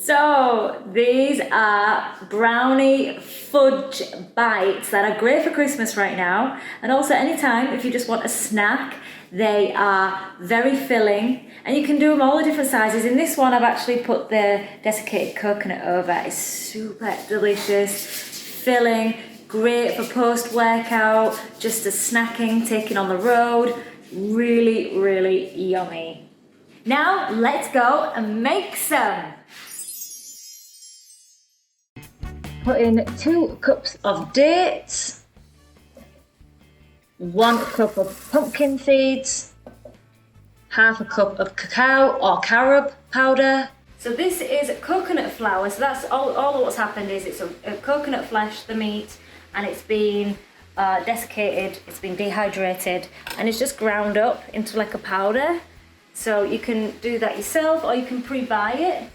So these are brownie fudge bites that are great for Christmas right now, and also anytime if you just want a snack. They are very filling, and you can do them all the different sizes. In this one I've actually put the desiccated coconut over. It's super delicious, filling, great for post-workout, just as snacking, taking on the road. Really, really yummy. Now let's go and make some. Put in 2 cups of dates, 1 cup of pumpkin seeds, half a cup of cacao or carob powder. So this is coconut flour, so that's all of what's happened is it's a coconut flesh, the meat, and it's been desiccated, it's been dehydrated, and it's just ground up into like a powder. So you can do that yourself or you can pre-buy it.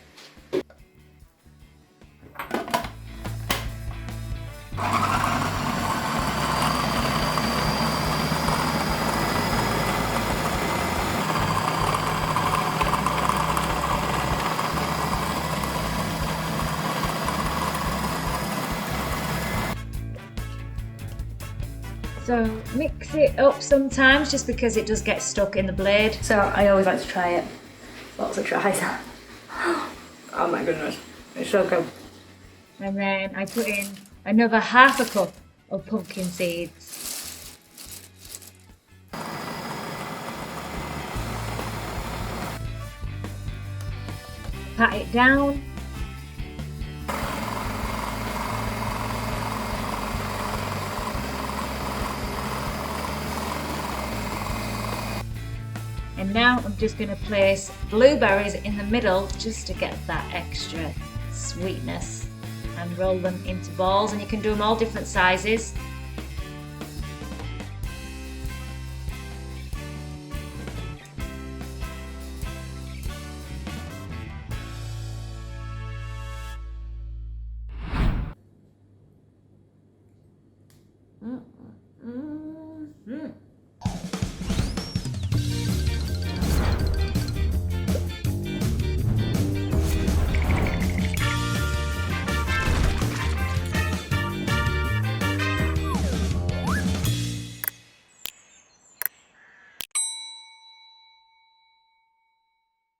So mix it up sometimes just because it does get stuck in the blade. So I always like to try it. Lots of tries. Oh my goodness, it's so good. And then I put in another half a cup of pumpkin seeds. Pat it down. And now I'm just going to place blueberries in the middle just to get that extra sweetness and roll them into balls, and you can do them all different sizes.